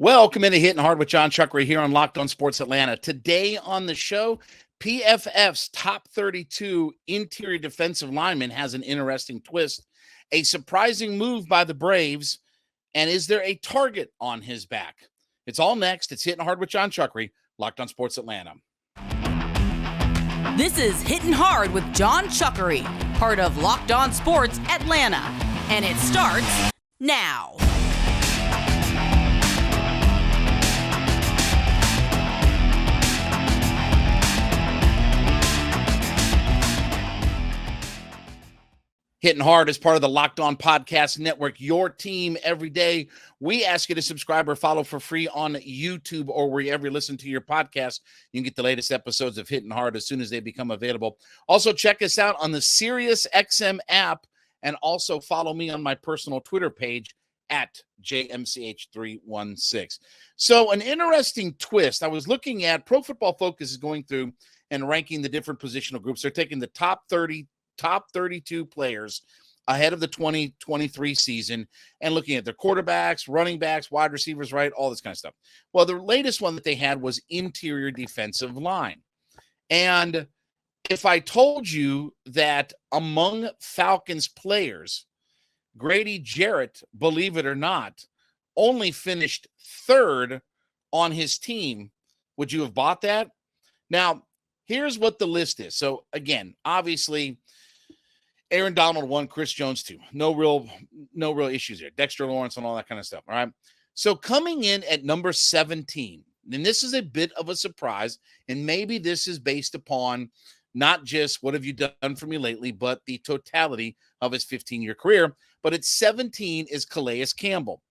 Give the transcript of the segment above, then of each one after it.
Welcome into Hittin Hard with Jon Chuckery here on Locked On Sports Atlanta. Today on the show, PFF's top 32 interior defensive lineman has an interesting twist, a surprising move by the Braves, and is there a target on his back? It's all next. It's Hittin Hard with Jon Chuckery, Locked On Sports Atlanta. This is Hittin Hard with Jon Chuckery, part of Locked On Sports Atlanta, and it starts now. Hittin Hard is part of the Locked On Podcast Network, your team every day. We ask you to subscribe or follow for free on YouTube or wherever you listen to your podcast. You can get the latest episodes of Hittin Hard as soon as they become available. Also, check us out on the SiriusXM app, and also follow me on my personal Twitter page at JMCH316. So an interesting twist. I was looking at Pro Football Focus is going through and ranking the different positional groups. They're taking the top 32 players ahead of the 2023 season and looking at their quarterbacks, running backs, wide receivers, right? All this kind of stuff. Well, the latest one that they had was interior defensive line. And if I told you that among Falcons players, Grady Jarrett, believe it or not, only finished third on his team, would you have bought that? Now, here's what the list is. So again, obviously, Aaron Donald 1, Chris Jones 2. No real issues there. Dexter Lawrence and all that kind of stuff. All right. So coming in at number 17, and this is a bit of a surprise, and maybe this is based upon not just what have you done for me lately, but the totality of his 15-year career. But at 17 is Calais Campbell.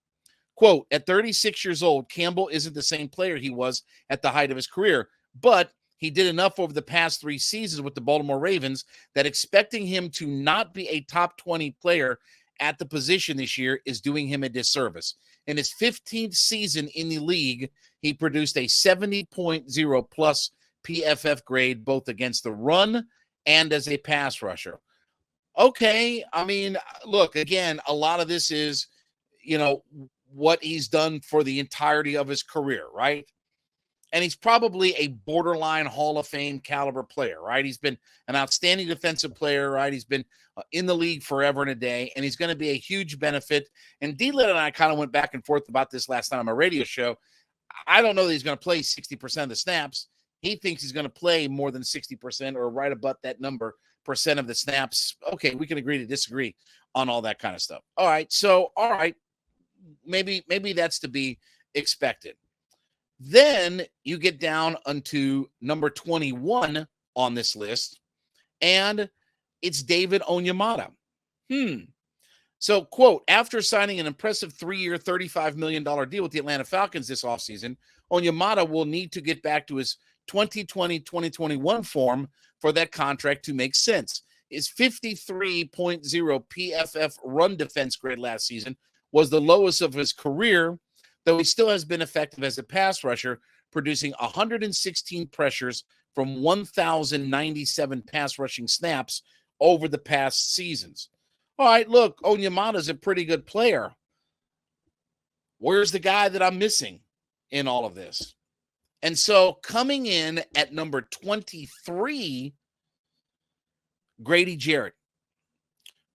Quote, at 36 years old, Campbell isn't the same player he was at the height of his career, but he did enough over the past 3 seasons with the Baltimore Ravens that expecting him to not be a top 20 player at the position this year is doing him a disservice. In his 15th season in the league, he produced a 70.0 plus PFF grade, both against the run and as a pass rusher. Okay, I mean, look, again, a lot of this is, what he's done for the entirety of his career, right? And he's probably a borderline Hall of Fame caliber player, right? He's been an outstanding defensive player, right? He's been in the league forever and a day, and he's going to be a huge benefit. And D-Lid and I kind of went back and forth about this last night on my radio show. I don't know that he's going to play 60% of the snaps. He thinks he's going to play more than 60% or right about that number percent of the snaps. Okay, we can agree to disagree on all that kind of stuff. All right, maybe that's to be expected. Then you get down onto number 21 on this list, and it's David Onyemata. So, quote, after signing an impressive 3-year, $35 million deal with the Atlanta Falcons this offseason, Onyemata will need to get back to his 2020-2021 form for that contract to make sense. His 53.0 PFF run defense grade last season was the lowest of his career, though he still has been effective as a pass rusher, producing 116 pressures from 1,097 pass rushing snaps over the past seasons. All right, look, Onyemata's a pretty good player. Where's the guy that I'm missing in all of this? And so coming in at number 23, Grady Jarrett.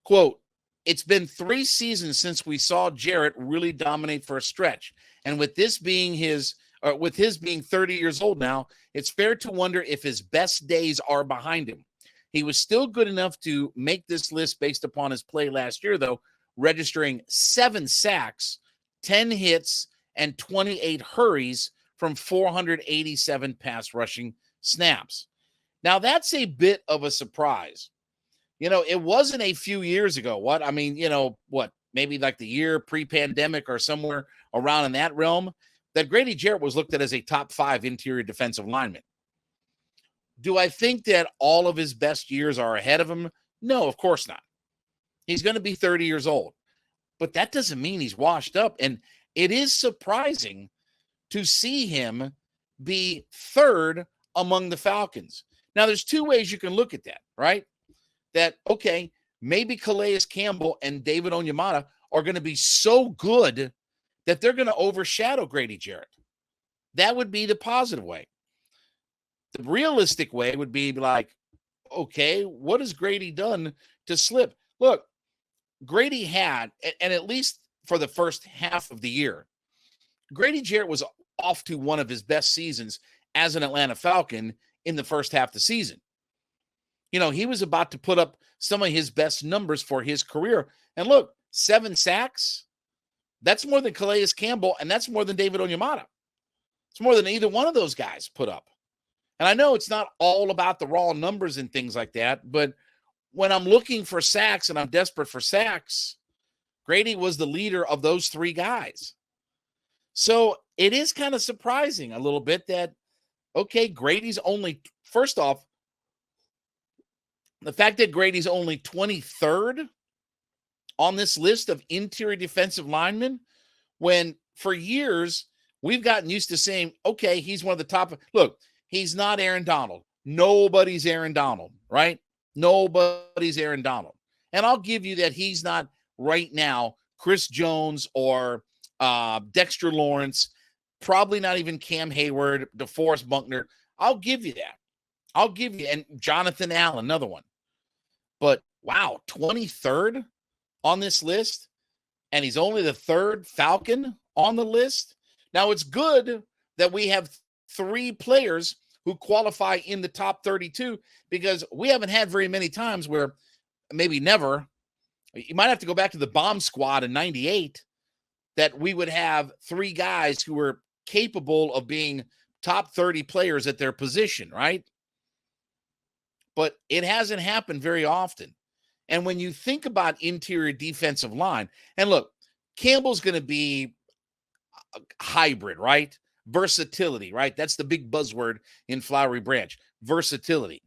Quote, it's been 3 seasons since we saw Jarrett really dominate for a stretch. And with his being 30 years old now, it's fair to wonder if his best days are behind him. He was still good enough to make this list based upon his play last year, though, registering 7 sacks, 10 hits, and 28 hurries from 487 pass rushing snaps. Now, that's a bit of a surprise. It wasn't a few years ago. Maybe like the year pre-pandemic or somewhere around in that realm, that Grady Jarrett was looked at as a top 5 interior defensive lineman. Do I think that all of his best years are ahead of him? No, of course not. He's going to be 30 years old. But that doesn't mean he's washed up. And it is surprising to see him be third among the Falcons. Now, there's 2 ways you can look at that, right? That, okay, maybe Calais Campbell and David Onyemata are going to be so good that they're going to overshadow Grady Jarrett. That would be the positive way. The realistic way would be like, okay, what has Grady done to slip? Look, Grady had, and at least for the first half of the year, Grady Jarrett was off to one of his best seasons as an Atlanta Falcon in the first half of the season. You know, he was about to put up some of his best numbers for his career. And look, 7 sacks, that's more than Calais Campbell, and that's more than David Onyemata. It's more than either one of those guys put up. And I know it's not all about the raw numbers and things like that, but when I'm looking for sacks and I'm desperate for sacks, Grady was the leader of those 3 guys. So it is kind of surprising a little bit that, okay, Grady's only, first off, the fact that Grady's only 23rd on this list of interior defensive linemen, when for years we've gotten used to saying, okay, he's one of the top. Look, he's not Aaron Donald. Nobody's Aaron Donald, right? Nobody's Aaron Donald. And I'll give you that he's not right now Chris Jones or Dexter Lawrence, probably not even Cam Hayward, DeForest Buckner. I'll give you that. I'll give you, and Jonathan Allen, another one. But wow, 23rd on this list, and he's only the 3rd Falcon on the list. Now, it's good that we have 3 players who qualify in the top 32, because we haven't had very many times where, maybe never, you might have to go back to the bomb squad in 98, that we would have 3 guys who were capable of being top 30 players at their position, right? But it hasn't happened very often. And when you think about interior defensive line, and look, Campbell's going to be a hybrid, right? Versatility, right? That's the big buzzword in Flowery Branch, versatility.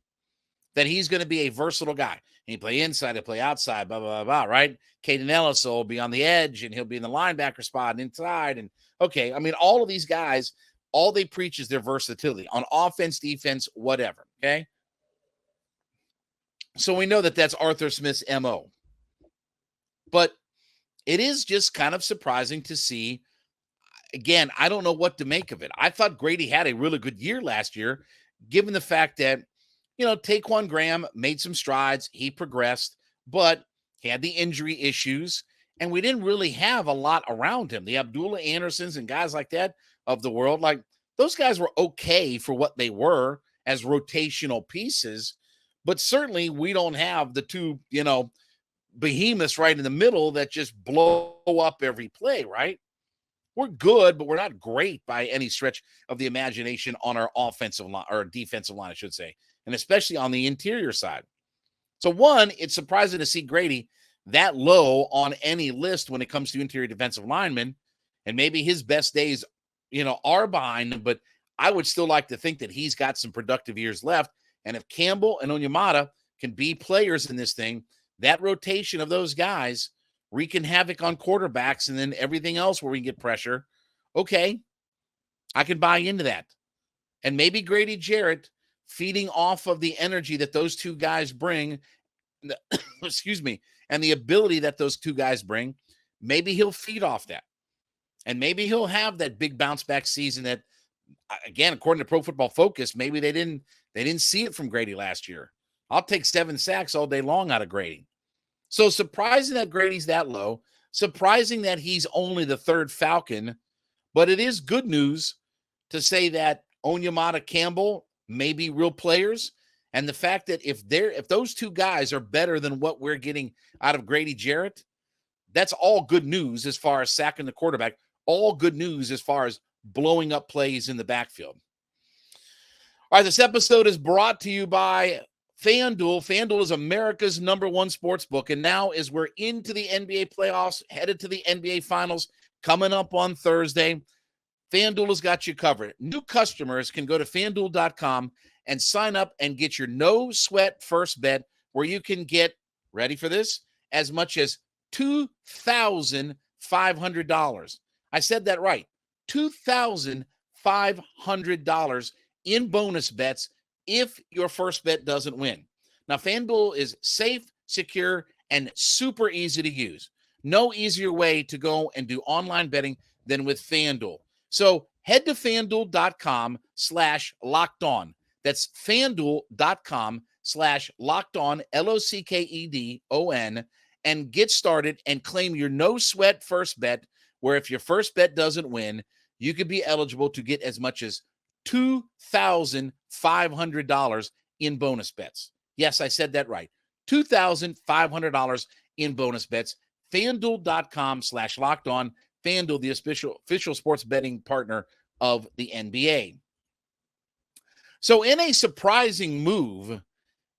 That he's going to be a versatile guy. He play inside, he'll play outside, blah, blah, blah, blah, right? Caden Ellis will be on the edge, and he'll be in the linebacker spot and inside. And okay, I mean, all of these guys, all they preach is their versatility on offense, defense, whatever, okay? So we know that that's Arthur Smith's MO. But it is just kind of surprising to see. Again, I don't know what to make of it. I thought Grady had a really good year last year, given the fact that, you know, Taquan Graham made some strides. He progressed, but he had the injury issues, and we didn't really have a lot around him. The Abdullah Andersons and guys like that of the world, like those guys were okay for what they were as rotational pieces, but certainly we don't have the 2, you know, behemoths right in the middle that just blow up every play, right? We're good, but we're not great by any stretch of the imagination on our offensive line, or defensive line, I should say, and especially on the interior side. So one, it's surprising to see Grady that low on any list when it comes to interior defensive linemen, and maybe his best days, you know, are behind him, but I would still like to think that he's got some productive years left. And if Campbell and Onyemata can be players in this thing, that rotation of those guys wreaking havoc on quarterbacks and then everything else where we can get pressure, okay, I can buy into that. And maybe Grady Jarrett feeding off of the energy that those 2 guys bring, excuse me, and the ability that those 2 guys bring, maybe he'll feed off that. And maybe he'll have that big bounce back season that, again, according to Pro Football Focus, maybe they didn't see it from Grady last year. I'll take 7 sacks all day long out of Grady. So surprising that Grady's that low, surprising that he's only the 3rd Falcon, but it is good news to say that Onyemata, Campbell may be real players, and the fact that if those 2 guys are better than what we're getting out of Grady Jarrett, that's all good news as far as sacking the quarterback, all good news as far as blowing up plays in the backfield. All right, this episode is brought to you by FanDuel. FanDuel is America's #1 sports book, and now as we're into the NBA playoffs, headed to the NBA Finals, coming up on Thursday, FanDuel has got you covered. New customers can go to FanDuel.com and sign up and get your no-sweat first bet, where you can get, ready for this, as much as $2,500. I said that right, $2,500 in bonus bets if your first bet doesn't win. Now, FanDuel is safe, secure, and super easy to use. No easier way to go and do online betting than with FanDuel. So head to FanDuel.com/lockedon. That's FanDuel.com/lockedon, LOCKEDON, and get started and claim your no sweat first bet, where if your first bet doesn't win, you could be eligible to get as much as $2,500 in bonus bets. Yes, I said that right. $2,500 in bonus bets. FanDuel.com/lockedon. FanDuel, the official sports betting partner of the NBA. So in a surprising move,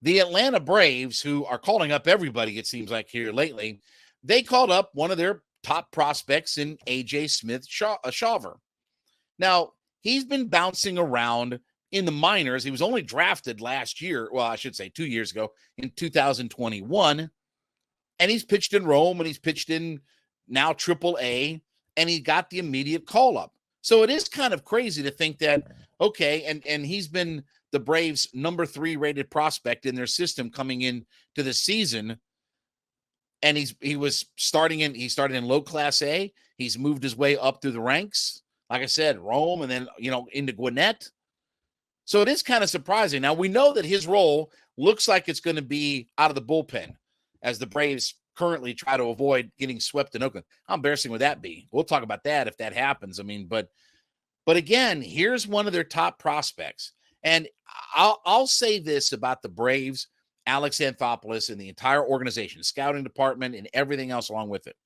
the Atlanta Braves, who are calling up everybody, it seems like here lately, they called up one of their top prospects in A.J. Smith-Shawver. Now, he's been bouncing around in the minors. He was only drafted last year. Well, I should say 2 years ago in 2021. And he's pitched in Rome and he's pitched in now AAA, and he got the immediate call up. So it is kind of crazy to think that, okay, and he's been the Braves' number 3 rated prospect in their system coming in to the season. And he started in low class A. He's moved his way up through the ranks. Like I said, Rome, and then, into Gwinnett. So it is kind of surprising. Now, we know that his role looks like it's going to be out of the bullpen, as the Braves currently try to avoid getting swept in Oakland. How embarrassing would that be? We'll talk about that if that happens. I mean, but again, here's one of their top prospects. And I'll say this about the Braves, Alex Anthopoulos, and the entire organization, scouting department, and everything else along with it.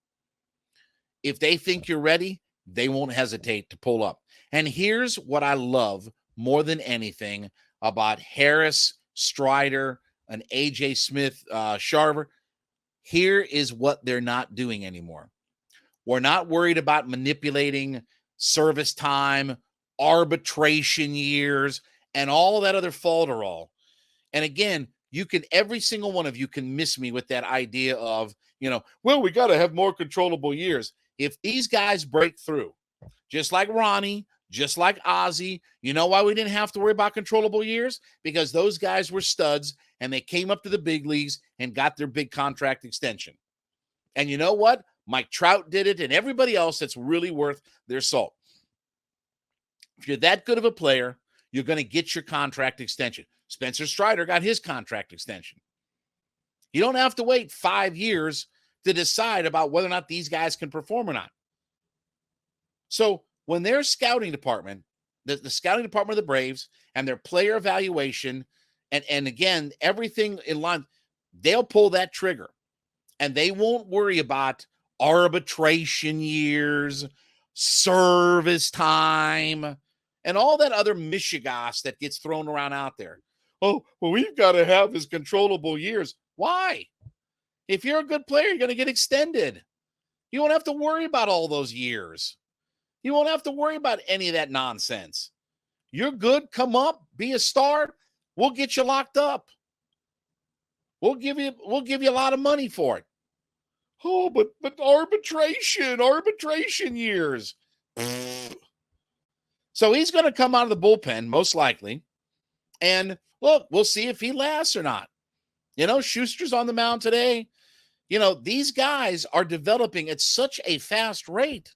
If they think you're ready, they won't hesitate to pull up. And here's what I love more than anything about Harris, Strider, and A.J. Smith-Shawver. Here is what they're not doing anymore. We're not worried about manipulating service time, arbitration years, and all that other falderall. And again, every single one of you can miss me with that idea of, well, we got to have more controllable years. If these guys break through, just like Ronnie, just like Ozzy, you know why we didn't have to worry about controllable years? Because those guys were studs and they came up to the big leagues and got their big contract extension. And you know what? Mike Trout did it, and everybody else that's really worth their salt. If you're that good of a player, you're going to get your contract extension. Spencer Strider got his contract extension. You don't have to wait 5 years to decide about whether or not these guys can perform or not. So when their scouting department, the scouting department of the Braves, and their player evaluation, and again, everything in line, they'll pull that trigger. And they won't worry about arbitration years, service time, and all that other mishigas that gets thrown around out there. Oh, well, we've got to have his controllable years. Why? If you're a good player, you're going to get extended. You won't have to worry about all those years. You won't have to worry about any of that nonsense. You're good. Come up, be a star. We'll get you locked up. We'll give you a lot of money for it. Oh, but arbitration years. So he's going to come out of the bullpen, most likely. And look, we'll see if he lasts or not. Schuster's on the mound today. These guys are developing at such a fast rate.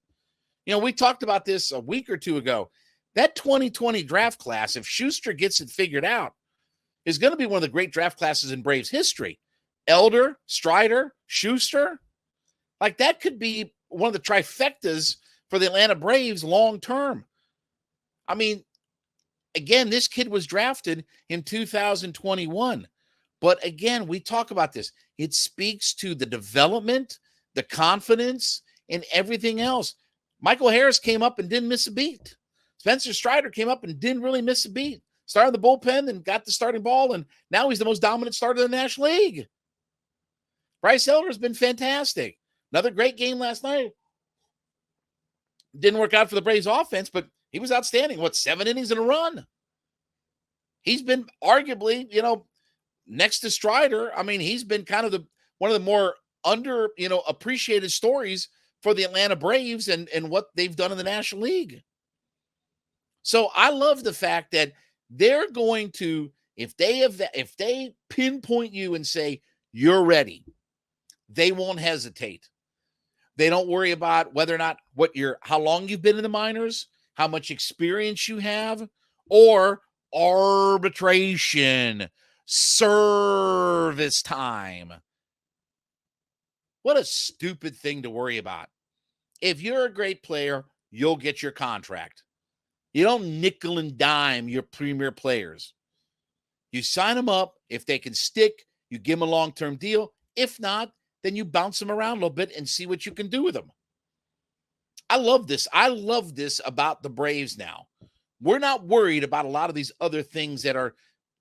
We talked about this a week or two ago. That 2020 draft class, if Schuster gets it figured out, is going to be one of the great draft classes in Braves history. Elder, Strider, Schuster. Like, that could be one of the trifectas for the Atlanta Braves long term. I mean, again, this kid was drafted in 2021. But again, we talk about this. It speaks to the development, the confidence, and everything else. Michael Harris came up and didn't miss a beat. Spencer Strider came up and didn't really miss a beat. Started the bullpen and got the starting ball, and now he's the most dominant starter in the National League. Bryce Elder has been fantastic. Another great game last night. Didn't work out for the Braves offense, but he was outstanding. 7 innings in a run? He's been arguably, next to Strider. I mean, he's been kind of one of the more appreciated stories for the Atlanta Braves and what they've done in the National League. So I love the fact that they're going to, if they pinpoint you and say, you're ready, they won't hesitate. They don't worry about whether or not how long you've been in the minors, how much experience you have, or arbitration, service time. What a stupid thing to worry about. If you're a great player, you'll get your contract. You don't nickel and dime your premier players. You sign them up. If they can stick, you give them a long-term deal. If not, then you bounce them around a little bit and see what you can do with them. I love this. I love this about the Braves now. We're not worried about a lot of these other things that are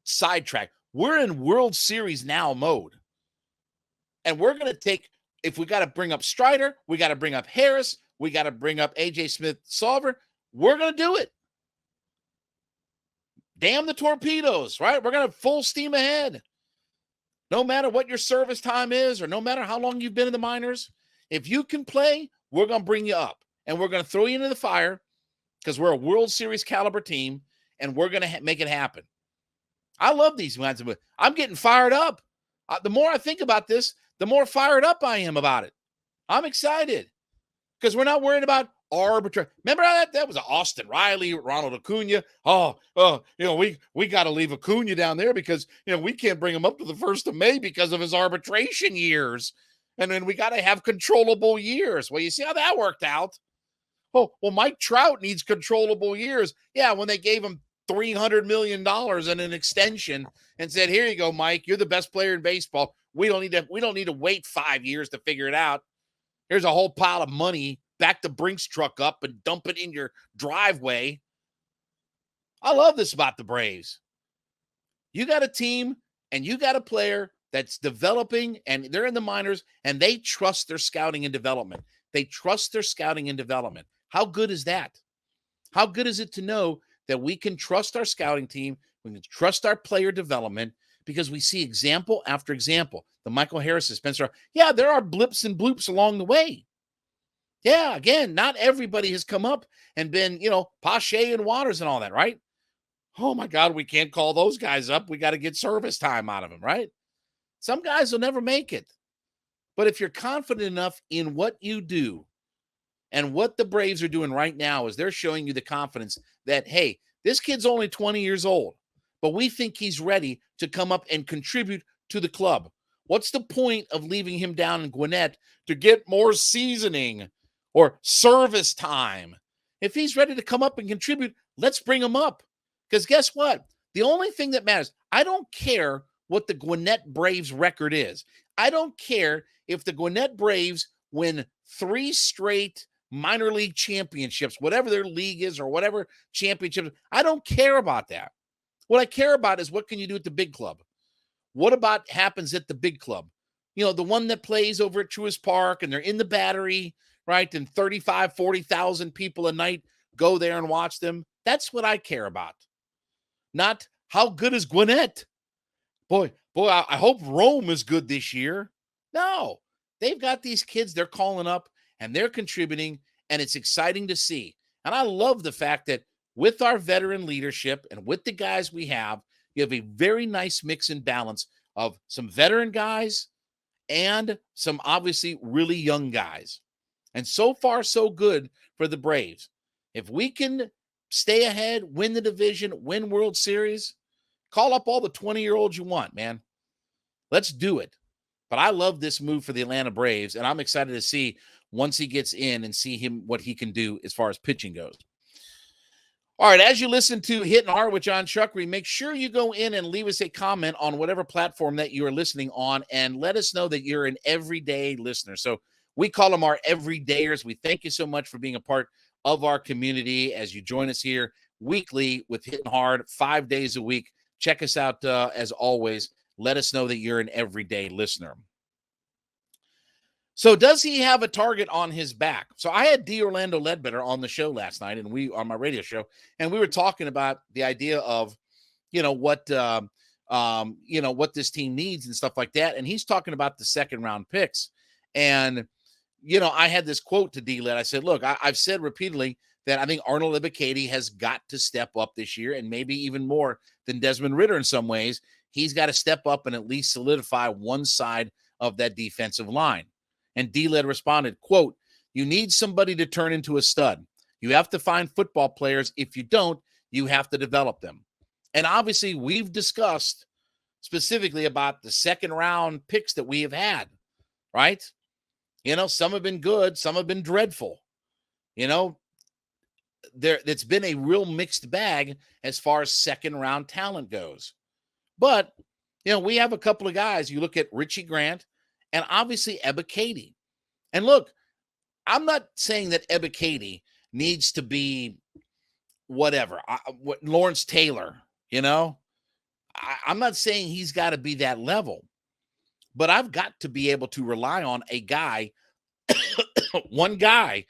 sidetracked. We're in World Series now mode. And we're going to take, if we got to bring up Strider, we got to bring up Harris, we got to bring up A.J. Smith-Shawver, we're going to do it. Damn the torpedoes, right? We're going to full steam ahead. No matter what your service time is or no matter how long you've been in the minors, if you can play, we're going to bring you up. And we're going to throw you into the fire because we're a World Series caliber team, and we're going to make it happen. I love these kinds of. I'm getting fired up. The more I think about this, the more fired up I am about it. I'm excited because we're not worried about arbitrary. Remember that was Austin Riley, Ronald Acuna. We got to leave Acuna down there because we can't bring him up to the 1st of May because of his arbitration years, and then we got to have controllable years. Well, you see how that worked out. Oh, well, Mike Trout needs controllable years. Yeah, when they gave him $300 million and an extension and said, "Here you go, Mike. You're the best player in baseball. We don't need to wait 5 years to figure it out. Here's a whole pile of money. Back the Brinks truck up and dump it in your driveway." I love this about the Braves. You got a team and you got a player that's developing, and they're in the minors, and they trust their scouting and development. They trust their scouting and development. How good is that? How good is it to know that we can trust our scouting team, we can trust our player development, because we see example after example. The Michael Harris, Spencer. Yeah, there are blips and bloops along the way. Yeah, again, not everybody has come up and been, Pache and Waters and all that, right? Oh, my God, we can't call those guys up. We got to get service time out of them, right? Some guys will never make it. But if you're confident enough in what you do, and what the Braves are doing right now is they're showing you the confidence that, hey, this kid's only 20 years old, but we think he's ready to come up and contribute to the club. What's the point of leaving him down in Gwinnett to get more seasoning or service time? If he's ready to come up and contribute, let's bring him up. Because guess what? The only thing that matters, I don't care what the Gwinnett Braves record is. I don't care if the Gwinnett Braves win 3 straight minor league championships, whatever their league is or whatever championship. I don't care about that. What I care about is what can you do at the big club? What about happens at the big club? The one that plays over at Truist Park and they're in the Battery, right? And 35, 40,000 people a night go there and watch them. That's what I care about. Not how good is Gwinnett. Boy, I hope Rome is good this year. No, they've got these kids they're calling up and they're contributing, and it's exciting to see. And I love the fact that with our veteran leadership and with the guys we have, you have a very nice mix and balance of some veteran guys and some obviously really young guys. And so far, so good for the Braves. If we can stay ahead, win the division, win World Series, call up all the 20-year-olds you want, man. Let's do it. But I love this move for the Atlanta Braves, and I'm excited to see once he gets in and see what he can do as far as pitching goes. All right, as you listen to Hittin Hard with Jon Chuckery, make sure you go in and leave us a comment on whatever platform that you are listening on and let us know that you're an everyday listener. So we call them our everydayers. We thank you so much for being a part of our community as you join us here weekly with Hittin Hard 5 days a week. Check us out as always. Let us know that you're an everyday listener. So does he have a target on his back? So I had D. Orlando Ledbetter on the show last night, and we on my radio show, and we were talking about the idea of, what this team needs and stuff like that. And he's talking about the 2nd round picks. And, I had this quote to D. Led. I said, look, I've said repeatedly that I think Arnold Ebiketie has got to step up this year, and maybe even more than Desmond Ridder in some ways. He's got to step up and at least solidify one side of that defensive line. And D-Led responded, quote, You need somebody to turn into a stud. You have to find football players. If you don't, you have to develop them. And obviously, we've discussed specifically about the second round picks that we have had, right? Some have been good, some have been dreadful. It's been a real mixed bag as far as second round talent goes. But, we have a couple of guys. You look at Richie Grant and obviously Ebiketie. And look, I'm not saying that Ebiketie needs to be whatever, Lawrence Taylor, I'm not saying he's got to be that level, but I've got to be able to rely on a guy, one guy,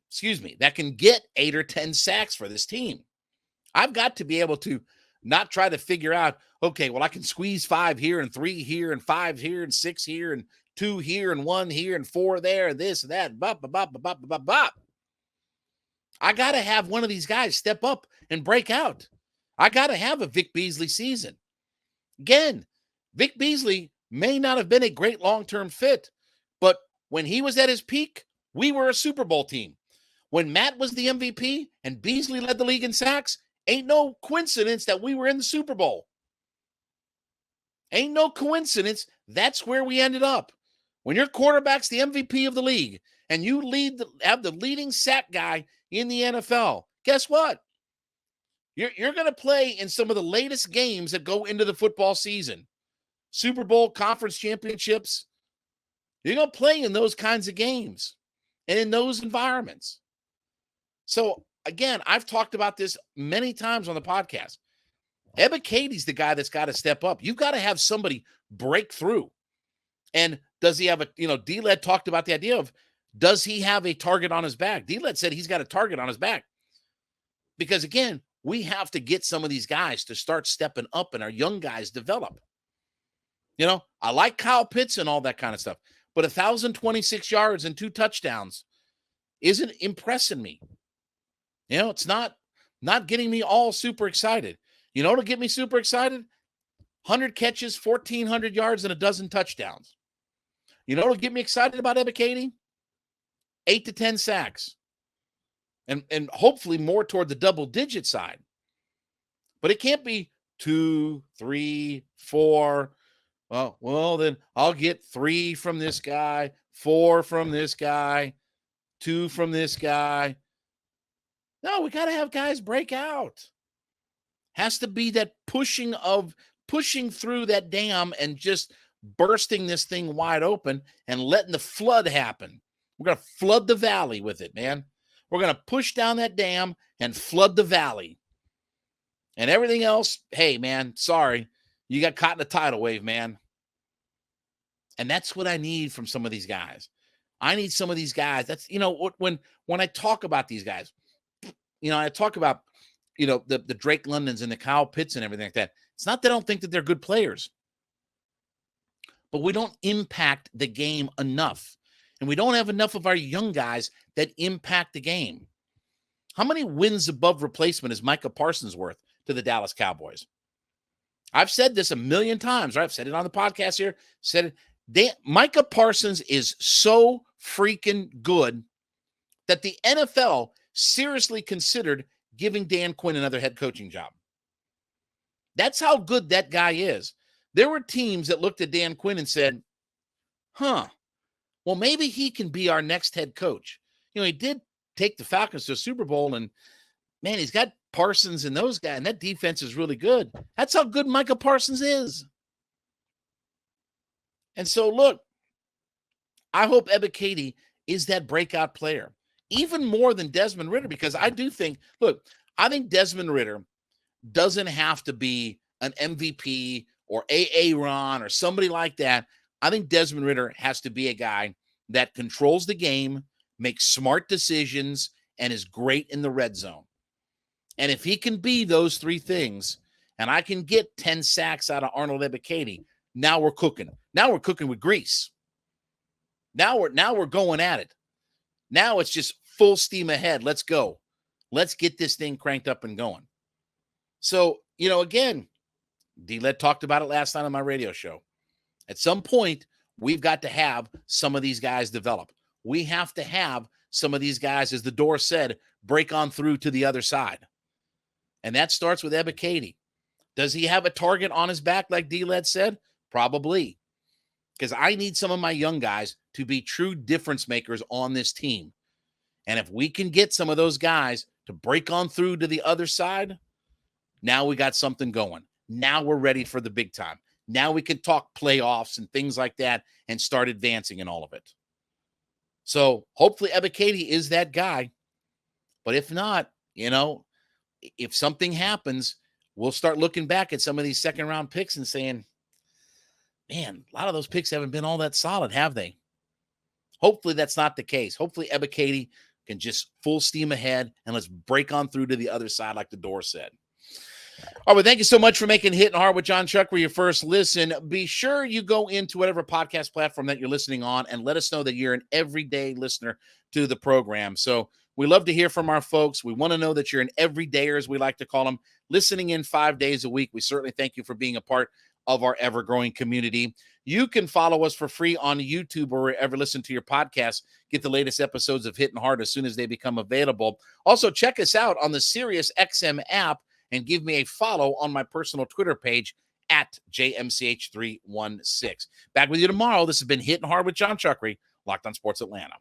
excuse me, that can get 8 or 10 sacks for this team. I've got to be able to not try to figure out, okay, well, I can squeeze 5 here and 3 here and 5 here and 6 here and 2 here and 1 here and 4 there and this and that. Bop, bop, bop, bop, bop, bop, bop. I got to have one of these guys step up and break out. I got to have a Vic Beasley season. Again, Vic Beasley may not have been a great long-term fit, but when he was at his peak, we were a Super Bowl team. When Matt was the MVP and Beasley led the league in sacks, ain't no coincidence that we were in the Super Bowl. Ain't no coincidence. That's where we ended up. When your quarterback's the MVP of the league and you have the leading sack guy in the NFL, guess what? You're going to play in some of the latest games that go into the football season. Super Bowl, conference championships. You're going to play in those kinds of games and in those environments. So, again, I've talked about this many times on the podcast. Ebiketie's the guy that's got to step up. You've got to have somebody break through. And does he have D-Led talked about the idea of, does he have a target on his back? D-Led said he's got a target on his back. Because, again, we have to get some of these guys to start stepping up and our young guys develop. I like Kyle Pitts and all that kind of stuff, but 1,026 yards and 2 touchdowns isn't impressing me. It's not getting me all super excited. To get me super excited, 100 catches, 1,400 yards, and a dozen touchdowns. To get me excited about Ebiketie, 8 to 10 sacks. And hopefully more toward the double-digit side. But it can't be 2, 3, 4. Well, then I'll get 3 from this guy, 4 from this guy, 2 from this guy. No, we got to have guys break out. Has to be that pushing through that dam and just bursting this thing wide open and letting the flood happen. We're going to flood the valley with it, man. We're going to push down that dam and flood the valley. And everything else, hey, man, sorry. You got caught in a tidal wave, man. And that's what I need from some of these guys. I need some of these guys. That's, when I talk about these guys, I talk about, the Drake Londons and the Kyle Pitts and everything like that. It's not that I don't think that they're good players, but we don't impact the game enough. And we don't have enough of our young guys that impact the game. How many wins above replacement is Micah Parsons worth to the Dallas Cowboys? I've said this a million times, right? I've said it on the podcast here. Micah Parsons is so freaking good that the NFL seriously considered giving Dan Quinn another head coaching job. That's how good that guy is. There were teams that looked at Dan Quinn and said, well, maybe he can be our next head coach. He did take the Falcons to a Super Bowl, and, man, he's got Parsons and those guys, and that defense is really good. That's how good Micah Parsons is. And so, look, I hope Ebiketie is that breakout player, even more than Desmond Ridder, because I do think, I think Desmond Ridder doesn't have to be an MVP or Ron or somebody like that. I think Desmond Ridder has to be a guy that controls the game, makes smart decisions, and is great in the red zone. And if he can be those 3 things, and I can get 10 sacks out of Arnold Ebiketie, now we're cooking. Now we're cooking with grease. Now we're going at it. Now it's just full steam ahead. Let's go. Let's get this thing cranked up and going. So, again, D-Led talked about it last night on my radio show. At some point, we've got to have some of these guys develop. we have to have some of these guys, as the door said, break on through to the other side. And that starts with Ebiketie. Does he have a target on his back like D-Led said? Probably. Because I need some of my young guys to be true difference makers on this team. And if we can get some of those guys to break on through to the other side, now we got something going. Now we're ready for the big time. Now we can talk playoffs and things like that and start advancing in all of it. So hopefully Ebiketie is that guy. But if not, if something happens, we'll start looking back at some of these second-round picks and saying, man, a lot of those picks haven't been all that solid, have they? Hopefully that's not the case. Hopefully Ebiketie can just full steam ahead and let's break on through to the other side like the door said. All right, thank you so much for making Hittin' Hard with Jon Chuckery your first listen. Be sure you go into whatever podcast platform that you're listening on and let us know that you're an everyday listener to the program. So we love to hear from our folks. We want to know that you're an everydayer, as we like to call them, listening in 5 days a week. We certainly thank you for being a part of our ever-growing community. You can follow us for free on YouTube or wherever you listen to your podcast. Get the latest episodes of Hittin' Hard as soon as they become available. Also, check us out on the SiriusXM app and give me a follow on my personal Twitter page at JMCH316. Back with you tomorrow. This has been Hittin' Hard with Jon Chuckery, Locked on Sports Atlanta.